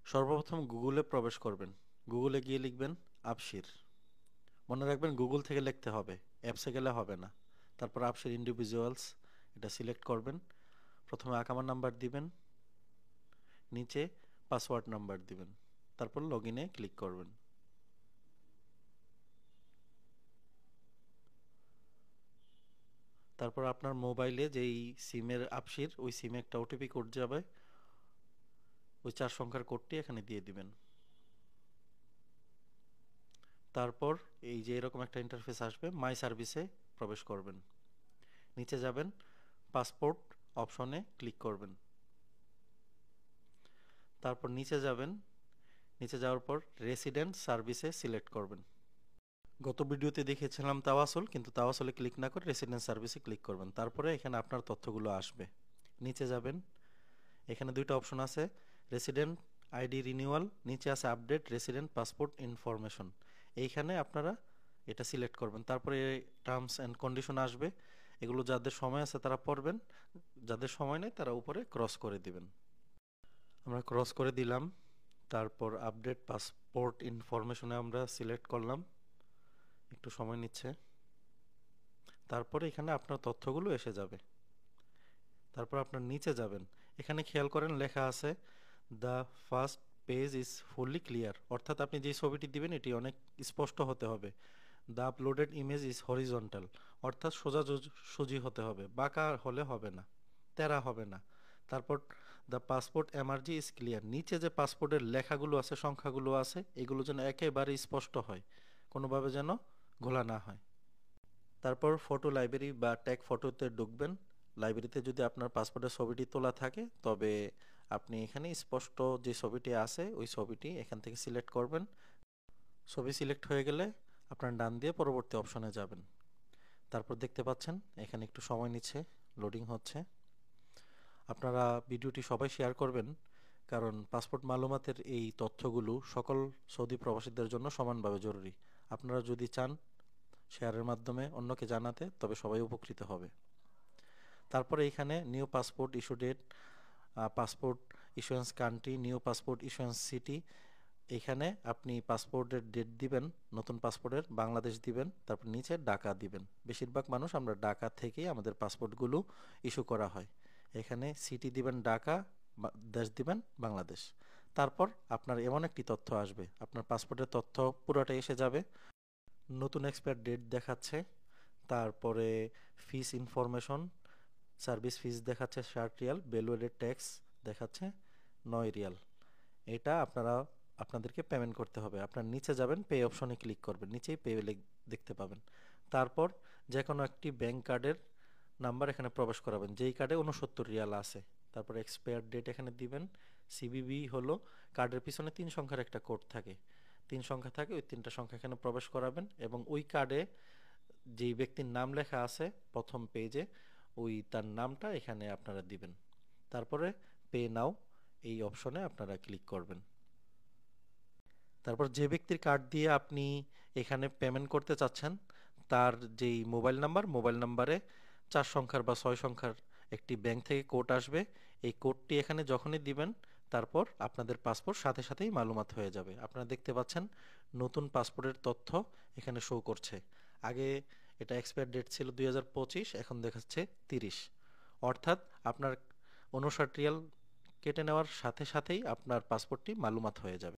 সর্বপ্রথম গুগলে প্রবেশ করবেন। গুগলে গিয়ে লিখবেন আবশির। মনে রাখবেন গুগল থেকে লিখতে হবে, অ্যাপসে গেলে হবে না। তারপর আবশির ইন্ডিভিজুয়ালস এটা সিলেক্ট করবেন। প্রথমে আকামা নাম্বার দিবেন, নিচে পাসওয়ার্ড নাম্বার দিবেন, তারপর লগ ইনে ক্লিক করবেন। তারপর আপনার মোবাইলে যেই সিমের আবশির ওই সিমে একটা ওটিপি কোড যাবে, ওই 4 সংখ্যার কোডটি এখানে দিয়ে দিবেন। তারপর এই যে এরকম একটা ইন্টারফেস আসবে, মাই সার্ভিসে প্রবেশ করবেন। নিচে যাবেন, পাসপোর্ট অপশনে ক্লিক করবেন। তারপর নিচে যাবেন, নিচে যাওয়ার পর রেসিডেন্ট সার্ভিসে সিলেক্ট করবেন। গত ভিডিওতে দেখিয়েছিলাম তাওয়াসুল, কিন্তু তাওয়াসুলে ক্লিক না করে রেসিডেন্ট সার্ভিসে ক্লিক করবেন। তারপরে এখানে আপনার তথ্যগুলো আসবে। নিচে যাবেন, এখানে দুইটা অপশন আছে, রেসিডেন্ট আইডি রিনিউয়াল, নিচে আছে আপডেট রেসিডেন্ট পাসপোর্ট ইনফরমেশন। এইখানে আপনারা এটা সিলেক্ট করবেন। তারপরে টার্মস অ্যান্ড কন্ডিশন আসবে, এগুলো যাদের সময় আছে তারা পড়বেন, যাদের সময় নেই তারা উপরে ক্রস করে দিবেন। আমরা ক্রস করে দিলাম। তারপর আপডেট পাসপোর্ট ইনফরমেশনে আমরা সিলেক্ট করলাম, একটু সময় নিচ্ছে। তারপরে এখানে আপনার তথ্যগুলো এসে যাবে। তারপর আপনার নিচে যাবেন, এখানে খেয়াল করেন লেখা আছে the first page is fully clear, অর্থাৎ আপনি যে ছবিটি দিবেন এটি অনেক স্পষ্ট হতে হবে। The uploaded image is horizontal, অর্থাৎ সোজাসুজি হতে হবে, বাঁকা হলে হবে না, তেরা হবে না। তারপর দ্য পাসপোর্ট এমআরজি ইজ ক্লিয়ার, নিচে যে পাসপোর্টের লেখাগুলো আছে, সংখ্যাগুলো আছে, এগুলো যেন একেবারে স্পষ্ট হয়, কোনোভাবে যেন ঘোলা না হয়। তারপর ফটো লাইব্রেরি বা ট্যাগ ফটোতে ঢুকবেন। লাইব্রেরিতে যদি আপনার পাসপোর্টের ছবিটি তোলা থাকে তবে আপনি এখানে স্পষ্ট যে ছবিটি আছে ওই ছবিটি এখান থেকে সিলেক্ট করবেন। ছবি সিলেক্ট হয়ে গেলে আপনার ডান দিয়ে পরবর্তী অপশনে যাবেন। তারপর দেখতে পাচ্ছেন এখানে একটু সময় নিচ্ছে, লোডিং হচ্ছে। আপনারা ভিডিওটি সবাই শেয়ার করবেন, কারণ পাসপোর্ট মালুমাতের এই তথ্যগুলো সকল সৌদি প্রবাসীদের জন্য সমানভাবে জরুরি। আপনারা যদি চান শেয়ারের মাধ্যমে অন্যকে জানাতে, তবে সবাই উপকৃত হবে। তারপরে এখানে new passport issue date, passport issuance country, new passport issuance city, এখানে আপনি পাসপোর্টের ডেট দিবেন, নতুন পাসপোর্টের বাংলাদেশ দিবেন, তারপর নিচে ঢাকা দিবেন। বেশিরভাগ মানুষ আমরা ঢাকা থেকেই আমাদের পাসপোর্টগুলো ইস্যু করা হয়। এখানে সিটি দিবেন ঢাকা, দেশ দিবেন বাংলাদেশ। তারপর আপনার এমন একটি তথ্য আসবে, আপনার পাসপোর্টের তথ্য পুরোটা এসে যাবে। নতুন এক্সপায়ার ডেট দেখাচ্ছে, তারপরে ফিস ইনফরমেশন, সার্ভিস ফিস দেখাচ্ছে 60 রিয়াল, ভ্যালুয়েডেড ট্যাক্স দেখাচ্ছে 9 রিয়াল। এটা আপনাদেরকে পেমেন্ট করতে হবে। আপনার নিচে যাবেন, পে অপশনে ক্লিক করবেন, নিচেই পে দেখতে পাবেন। তারপর যে কোনো একটি ব্যাংক কার্ডের নাম্বার এখানে প্রবেশ করাবেন, যেই কার্ডে 69 রিয়াল আছে। তারপর এক্সপায়ার ডেট এখানে দিবেন। সিবিবি হলো কার্ডের পিছনে 3 সংখ্যার একটা কোড থাকে, 3 সংখ্যা থাকে, ওই 3টা সংখ্যা এখানে প্রবেশ করাবেন এবং ওই কার্ডে যেই ব্যক্তির নাম লেখা আছে প্রথম পেজে ওই তার নামটা এখানে আপনারা দিবেন। তারপরে পে নাও এই অপশনে আপনারা ক্লিক করবেন। তারপর যে ব্যক্তির কার্ড দিয়ে আপনি এখানে পেমেন্ট করতে চাচ্ছেন তার যেই মোবাইল নাম্বারে 4 সংখ্যার বা 6 সংখ্যার একটি ব্যাংক থেকে কোড আসবে। এই কোডটি এখানে যখনই দিবেন তারপর আপনাদের পাসপোর্ট সাথে সাথেই মালুমাত হয়ে যাবে। আপনারা দেখতে পাচ্ছেন নতুন পাসপোর্টের তথ্য এখানে শো করছে। আগে এটা এক্সপায়ার ডেট ছিল 2025, এখন দেখাচ্ছে 30, অর্থাৎ আপনার 59 রিয়াল কেটে নেওয়ার সাথে সাথেই আপনার পাসপোর্টটি মালুমাত হয়ে যাবে।